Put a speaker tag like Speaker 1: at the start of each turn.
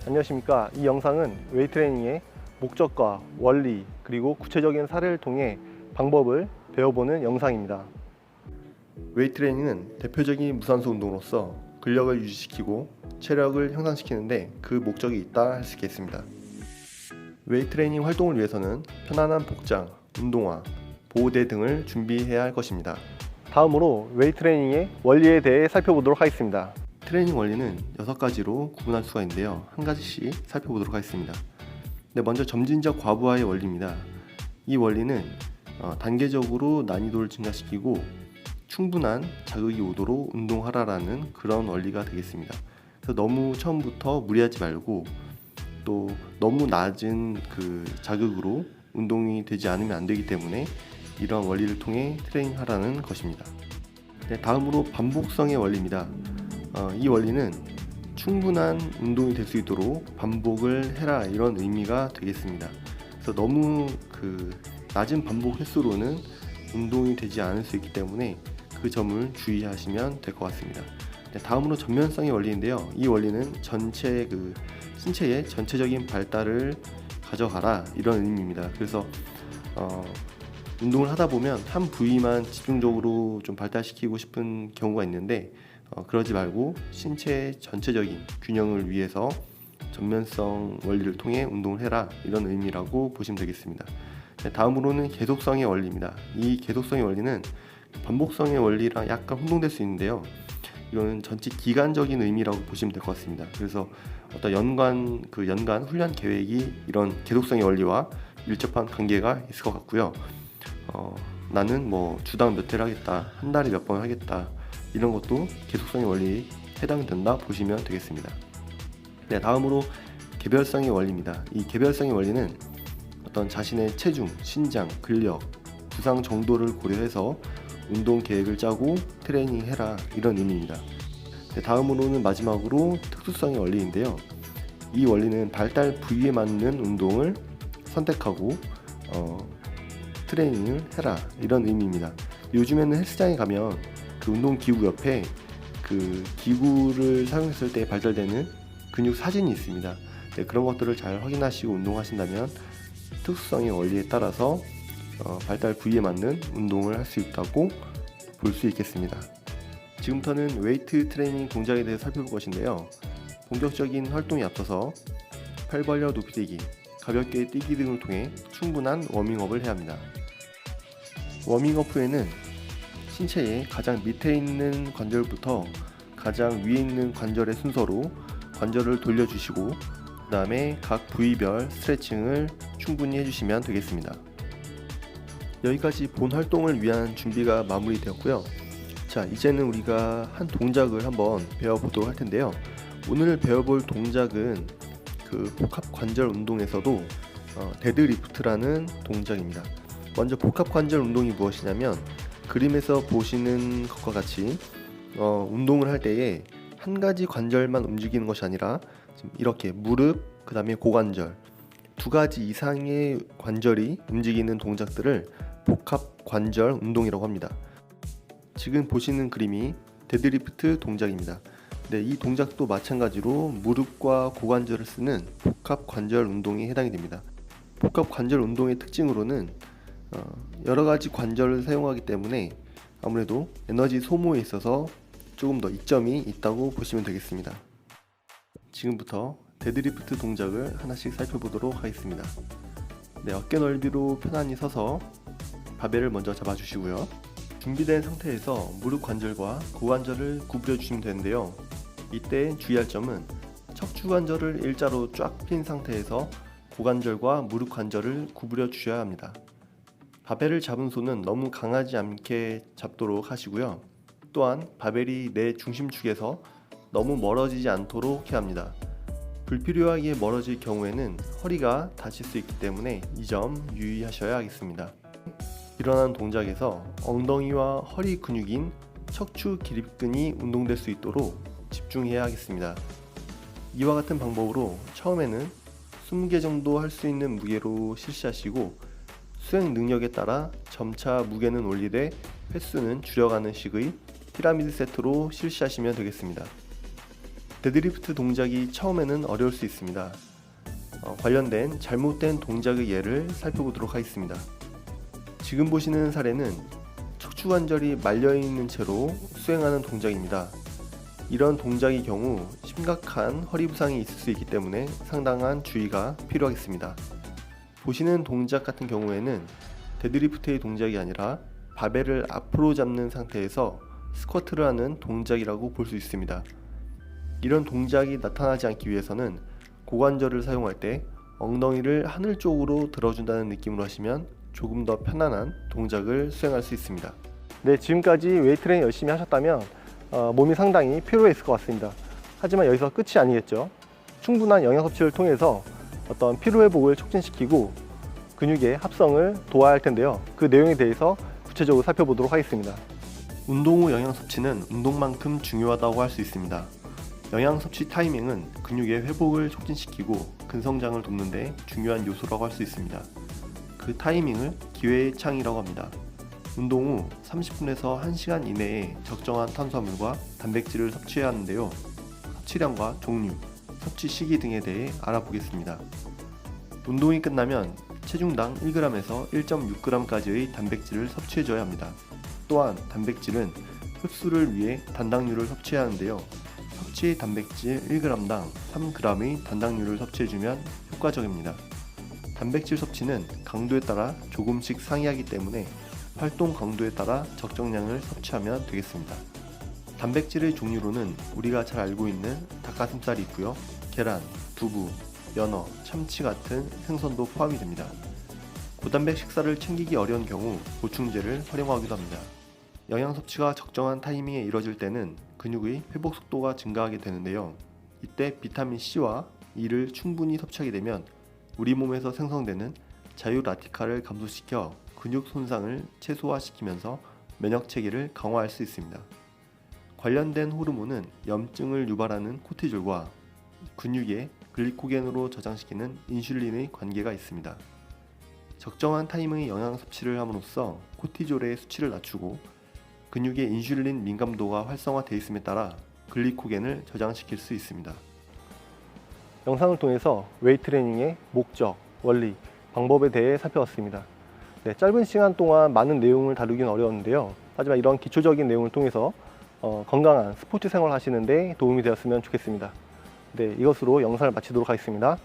Speaker 1: 안녕하십니까. 이 영상은 웨이트 트레이닝의 목적과 원리 그리고 구체적인 사례를 통해 방법을 배워보는 영상입니다. 웨이트 트레이닝은 대표적인 무산소 운동으로서 근력을 유지시키고 체력을 향상시키는데 그 목적이 있다 할 수 있겠습니다. 웨이트 트레이닝 활동을 위해서는 편안한 복장, 운동화, 보호대 등을 준비해야 할 것입니다. 다음으로 웨이트 트레이닝의 원리에 대해 살펴보도록 하겠습니다. 트레이닝 원리는 6가지로 구분할 수가 있는데요. 한 가지씩 살펴보도록 하겠습니다. 먼저 점진적 과부하의 원리입니다. 이 원리는 단계적으로 난이도를 증가시키고 충분한 자극이 오도록 운동하라라는 그런 원리가 되겠습니다. 그래서 너무 처음부터 무리하지 말고 또 너무 낮은 그 자극으로 운동이 되지 않으면 안 되기 때문에 이러한 원리를 통해 트레이닝하라는 것입니다. 다음으로 반복성의 원리입니다. 이 원리는 충분한 운동이 될 수 있도록 반복을 해라 이런 의미가 되겠습니다. 그래서 너무 낮은 반복 횟수로는 운동이 되지 않을 수 있기 때문에 그 점을 주의하시면 될 것 같습니다. 다음으로 전면성의 원리인데요. 이 원리는 신체의 전체적인 발달을 가져가라 이런 의미입니다. 그래서 운동을 하다 보면 한 부위만 집중적으로 좀 발달시키고 싶은 경우가 있는데 그러지 말고 신체 전체적인 균형을 위해서 전면성 원리를 통해 운동을 해라 이런 의미라고 보시면 되겠습니다. 다음으로는 계속성의 원리입니다. 이 계속성의 원리는 반복성의 원리랑 약간 혼동될 수 있는데요. 이거는 전체 기간적인 의미라고 보시면 될 것 같습니다. 그래서 어떤 연간 훈련 계획이 이런 계속성의 원리와 밀접한 관계가 있을 것 같고요. 나는 주당 몇 회를 하겠다, 한 달에 몇 번 하겠다 이런 것도 계속성의 원리에 해당된다 보시면 되겠습니다. 다음으로 개별성의 원리입니다. 이 개별성의 원리는 어떤 자신의 체중, 신장, 근력, 부상 정도를 고려해서 운동 계획을 짜고 트레이닝해라 이런 의미입니다. 다음으로는 마지막으로 특수성의 원리인데요. 이 원리는 발달 부위에 맞는 운동을 선택하고 트레이닝을 해라 이런 의미입니다. 요즘에는 헬스장에 가면 그 운동 기구 옆에 그 기구를 사용했을 때 발달되는 근육 사진이 있습니다. 그런 것들을 잘 확인하시고 운동하신다면 특수성의 원리에 따라서 발달 부위에 맞는 운동을 할 수 있다고 볼 수 있겠습니다. 지금부터는 웨이트 트레이닝 동작에 대해 살펴볼 것인데요. 본격적인 활동에 앞서서 팔 벌려 높이뛰기, 가볍게 뛰기 등을 통해 충분한 워밍업을 해야 합니다. 워밍업 후에는 신체의 가장 밑에 있는 관절부터 가장 위에 있는 관절의 순서로 관절을 돌려주시고 그 다음에 각 부위별 스트레칭을 충분히 해주시면 되겠습니다. 여기까지 본 활동을 위한 준비가 마무리되었고요. 자, 이제는 우리가 한 동작을 한번 배워보도록 할 텐데요. 오늘 배워볼 동작은 그 복합 관절 운동에서도 데드리프트라는 동작입니다. 먼저 복합 관절 운동이 무엇이냐면 그림에서 보시는 것과 같이 운동을 할 때에 한 가지 관절만 움직이는 것이 아니라 이렇게 무릎, 그 다음에 고관절 두 가지 이상의 관절이 움직이는 동작들을 복합 관절 운동이라고 합니다. 지금 보시는 그림이 데드리프트 동작입니다. 이 동작도 마찬가지로 무릎과 고관절을 쓰는 복합 관절 운동에 해당이 됩니다. 복합 관절 운동의 특징으로는 여러 가지 관절을 사용하기 때문에 아무래도 에너지 소모에 있어서 조금 더 이점이 있다고 보시면 되겠습니다. 지금부터 데드리프트 동작을 하나씩 살펴보도록 하겠습니다. 어깨 넓이로 편안히 서서 바벨을 먼저 잡아주시고요. 준비된 상태에서 무릎 관절과 고관절을 구부려 주시면 되는데요. 이때 주의할 점은 척추 관절을 일자로 쫙 핀 상태에서 고관절과 무릎 관절을 구부려 주셔야 합니다. 바벨을 잡은 손은 너무 강하지 않게 잡도록 하시고요. 또한 바벨이 내 중심축에서 너무 멀어지지 않도록 해야 합니다. 불필요하게 멀어질 경우에는 허리가 다칠 수 있기 때문에 이 점 유의하셔야 하겠습니다. 일어나는 동작에서 엉덩이와 허리 근육인 척추 기립근이 운동될 수 있도록 집중해야 하겠습니다. 이와 같은 방법으로 처음에는 20개 정도 할 수 있는 무게로 실시하시고 수행 능력에 따라 점차 무게는 올리되 횟수는 줄여가는 식의 피라미드 세트로 실시하시면 되겠습니다. 데드리프트 동작이 처음에는 어려울 수 있습니다. 관련된 잘못된 동작의 예를 살펴보도록 하겠습니다. 지금 보시는 사례는 척추관절이 말려있는 채로 수행하는 동작입니다. 이런 동작의 경우 심각한 허리 부상이 있을 수 있기 때문에 상당한 주의가 필요하겠습니다. 보시는 동작 같은 경우에는 데드리프트의 동작이 아니라 바벨을 앞으로 잡는 상태에서 스쿼트를 하는 동작이라고 볼 수 있습니다. 이런 동작이 나타나지 않기 위해서는 고관절을 사용할 때 엉덩이를 하늘 쪽으로 들어준다는 느낌으로 하시면 조금 더 편안한 동작을 수행할 수 있습니다. 네, 지금까지 웨이트 트레이닝 열심히 하셨다면 몸이 상당히 피로했을 것 같습니다. 하지만 여기서 끝이 아니겠죠. 충분한 영양 섭취를 통해서 어떤 피로 회복을 촉진시키고 근육의 합성을 도와야 할 텐데요. 그 내용에 대해서 구체적으로 살펴보도록 하겠습니다. 운동 후 영양 섭취는 운동만큼 중요하다고 할 수 있습니다. 영양 섭취 타이밍은 근육의 회복을 촉진시키고 근성장을 돕는 데 중요한 요소라고 할 수 있습니다. 그 타이밍을 기회의 창이라고 합니다. 운동 후 30분에서 1시간 이내에 적정한 탄수화물과 단백질을 섭취해야 하는데요. 섭취량과 종류, 섭취 시기 등에 대해 알아보겠습니다. 운동이 끝나면 체중당 1g에서 1.6g까지의 단백질을 섭취해줘야 합니다. 또한 단백질은 흡수를 위해 단당류를 섭취해야 하는데요. 섭취 단백질 1g당 3g의 단당류를 섭취해주면 효과적입니다. 단백질 섭취는 강도에 따라 조금씩 상이하기 때문에 활동 강도에 따라 적정량을 섭취하면 되겠습니다. 단백질의 종류로는 우리가 잘 알고 있는 닭가슴살이 있고요. 계란, 두부, 연어, 참치 같은 생선도 포함이 됩니다. 고단백 식사를 챙기기 어려운 경우 보충제를 활용하기도 합니다. 영양 섭취가 적정한 타이밍에 이루어질 때는 근육의 회복 속도가 증가하게 되는데요. 이때 비타민 C와 E를 충분히 섭취하게 되면 우리 몸에서 생성되는 자유라티칼을 감소시켜 근육 손상을 최소화시키면서 면역 체계를 강화할 수 있습니다. 관련된 호르몬은 염증을 유발하는 코티졸과 근육의 글리코겐으로 저장시키는 인슐린의 관계가 있습니다. 적정한 타이밍의 영양 섭취를 함으로써 코티졸의 수치를 낮추고 근육의 인슐린 민감도가 활성화되어 있음에 따라 글리코겐을 저장시킬 수 있습니다. 영상을 통해서 웨이트 트레이닝의 목적, 원리, 방법에 대해 살펴봤습니다. 네, 짧은 시간 동안 많은 내용을 다루기는 어려웠는데요. 하지만 이런 기초적인 내용을 통해서 건강한 스포츠 생활을 하시는 데 도움이 되었으면 좋겠습니다. 네, 이것으로 영상을 마치도록 하겠습니다.